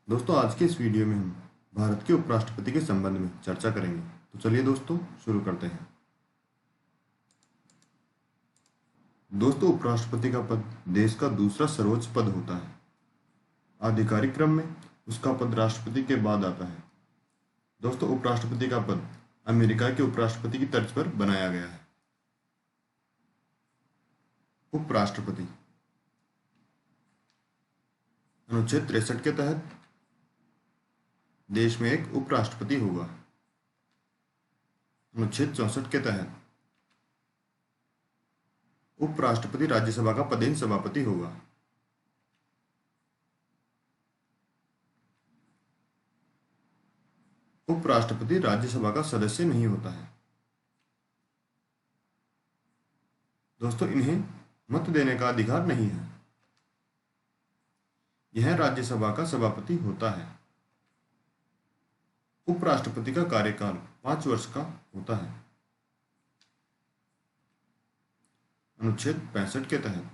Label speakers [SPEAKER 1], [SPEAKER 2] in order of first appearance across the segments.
[SPEAKER 1] दोस्तों, आज के इस वीडियो में हम भारत के उपराष्ट्रपति के संबंध में चर्चा करेंगे। तो चलिए दोस्तों, शुरू करते हैं। दोस्तों, उपराष्ट्रपति का पद देश का दूसरा सर्वोच्च पद होता है। आधिकारिक क्रम में उसका पद राष्ट्रपति के बाद आता है। दोस्तों, उपराष्ट्रपति का पद अमेरिका के उपराष्ट्रपति की तर्ज पर बनाया गया है। उपराष्ट्रपति अनुच्छेद 63 के तहत देश में एक उपराष्ट्रपति होगा। अनुच्छेद 64 के तहत उपराष्ट्रपति राज्यसभा का पदेन सभापति होगा। उपराष्ट्रपति राज्यसभा का सदस्य नहीं होता है। दोस्तों, इन्हें मत देने का अधिकार नहीं है। यह राज्यसभा का सभापति होता है। उपराष्ट्रपति का कार्यकाल 5 वर्ष का होता है। अनुच्छेद 65 के तहत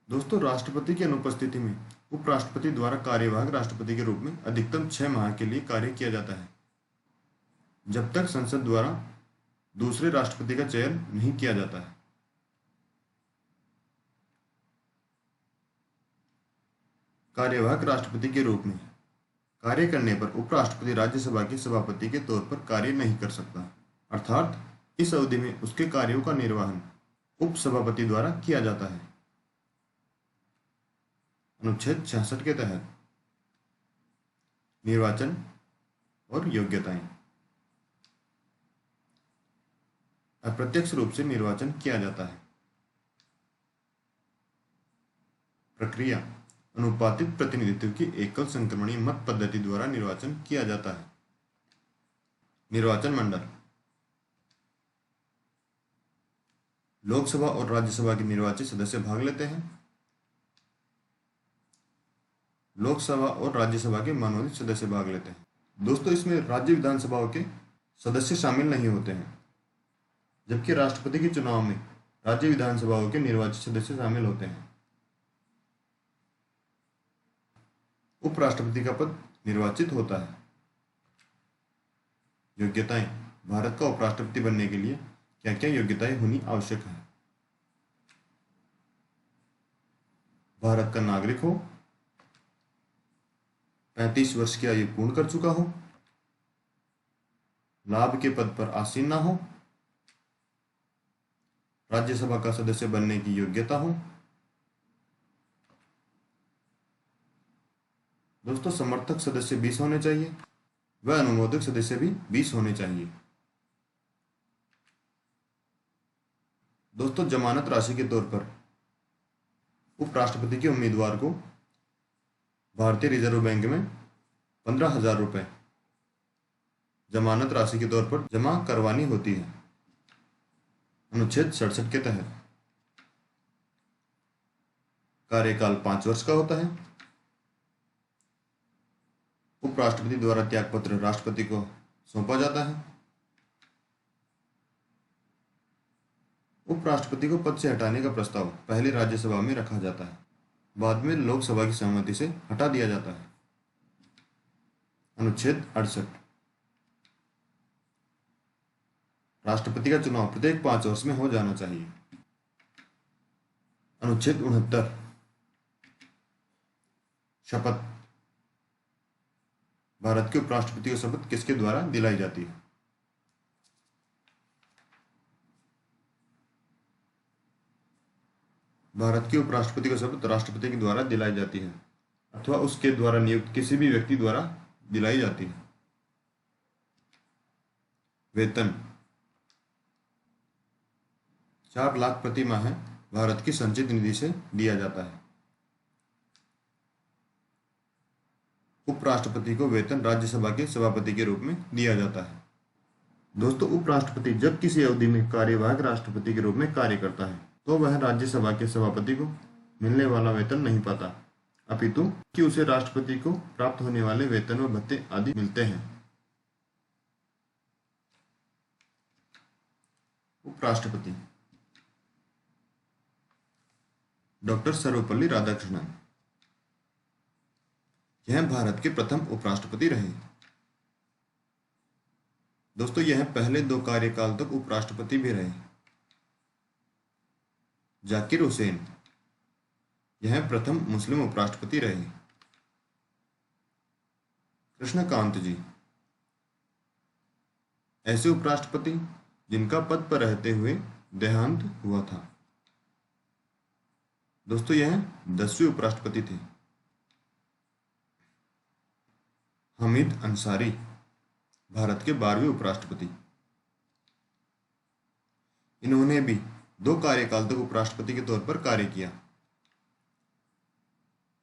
[SPEAKER 1] दोस्तों, राष्ट्रपति की अनुपस्थिति में उपराष्ट्रपति द्वारा कार्यवाहक राष्ट्रपति के रूप में अधिकतम 6 माह के लिए कार्य किया जाता है, जब तक संसद द्वारा दूसरे राष्ट्रपति का चयन नहीं किया जाता है। कार्यवाहक राष्ट्रपति के रूप में कार्य करने पर उपराष्ट्रपति राज्यसभा के सभापति के तौर पर कार्य नहीं कर सकता, अर्थात इस अवधि में उसके कार्यों का निर्वहन उपसभापति द्वारा किया जाता है। अनुच्छेद 66 के तहत निर्वाचन और योग्यताएं। अप्रत्यक्ष रूप से निर्वाचन किया जाता है। प्रक्रिया अनुपातित प्रतिनिधित्व की एकल संक्रमणीय मत पद्धति द्वारा निर्वाचन किया जाता है। निर्वाचन मंडल लोकसभा और राज्यसभा के निर्वाचित सदस्य भाग लेते हैं। लोकसभा और राज्यसभा के मनोनीत सदस्य भाग लेते हैं। दोस्तों, इसमें राज्य विधानसभाओं के सदस्य शामिल नहीं होते हैं, जबकि राष्ट्रपति के चुनाव में राज्य विधानसभाओं के निर्वाचित सदस्य शामिल होते हैं। उपराष्ट्रपति का पद निर्वाचित होता है। योग्यताएं भारत का उपराष्ट्रपति बनने के लिए क्या क्या योग्यताएं होनी आवश्यक है। भारत का नागरिक हो, 35 वर्ष की आयु पूर्ण कर चुका हो, लाभ के पद पर आसीन ना हो, राज्यसभा का सदस्य बनने की योग्यता हो। दोस्तों, समर्थक सदस्य 20 होने चाहिए व अनुमोदक सदस्य भी 20 होने चाहिए। दोस्तों, जमानत राशि के तौर पर उपराष्ट्रपति के उम्मीदवार को भारतीय रिजर्व बैंक में 15,000 रुपये जमानत राशि के तौर पर जमा करवानी होती है। अनुच्छेद 67 के तहत कार्यकाल 5 वर्ष का होता है। उपराष्ट्रपति द्वारा त्यागपत्र राष्ट्रपति को सौंपा जाता है। उपराष्ट्रपति को पद से हटाने का प्रस्ताव पहले राज्यसभा में रखा जाता है, बाद में लोकसभा की सहमति से हटा दिया जाता है। अनुच्छेद 68 राष्ट्रपति का चुनाव प्रत्येक 5 वर्ष में हो जाना चाहिए। अनुच्छेद 69 शपथ भारत के उपराष्ट्रपति को शपथ किसके द्वारा दिलाई जाती है। भारत के उपराष्ट्रपति को शपथ राष्ट्रपति के द्वारा दिलाई जाती है अथवा उसके द्वारा नियुक्त किसी भी व्यक्ति द्वारा दिलाई जाती है। वेतन 4 लाख प्रति माह भारत की संचित निधि से दिया जाता है। उपराष्ट्रपति को वेतन राज्यसभा के सभापति के रूप में दिया जाता है। दोस्तों, उपराष्ट्रपति जब किसी अवधि में कार्यवाहक राष्ट्रपति के रूप में कार्य करता है तो वह राज्यसभा के सभापति को मिलने वाला वेतन नहीं पाता, अपितु कि उसे राष्ट्रपति को प्राप्त होने वाले वेतन व भत्ते आदि मिलते हैं। उपराष्ट्रपति डॉक्टर सर्वपल्ली राधाकृष्णन। यह भारत के प्रथम उपराष्ट्रपति रहे। दोस्तों यह पहले 2 कार्यकाल तक उपराष्ट्रपति भी रहे। जाकिर हुसैन, यह प्रथम मुस्लिम उपराष्ट्रपति रहे। कृष्णकांत जी, ऐसे उपराष्ट्रपति जिनका पद पर रहते हुए देहांत हुआ था। दोस्तों यह 10वें उपराष्ट्रपति थे। हामिद अंसारी, भारत के 12वें उपराष्ट्रपति। इन्होंने भी 2 कार्यकाल तक उपराष्ट्रपति के तौर पर कार्य किया।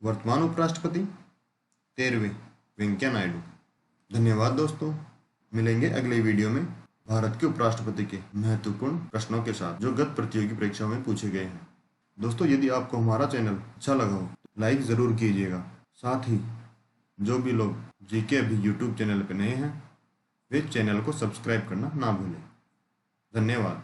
[SPEAKER 1] वर्तमान उपराष्ट्रपति 13वें वेंकैया नायडू। धन्यवाद दोस्तों, मिलेंगे अगले वीडियो में भारत के उपराष्ट्रपति के महत्वपूर्ण प्रश्नों के साथ जो गत प्रतियोगी परीक्षाओं में पूछे गए हैं। दोस्तों यदि आपको हमारा चैनल अच्छा लगा हो तो लाइक ज़रूर कीजिएगा। साथ ही जो भी लोग जीके अभी यूट्यूब चैनल पर नए हैं वे चैनल को सब्सक्राइब करना ना भूलें। धन्यवाद।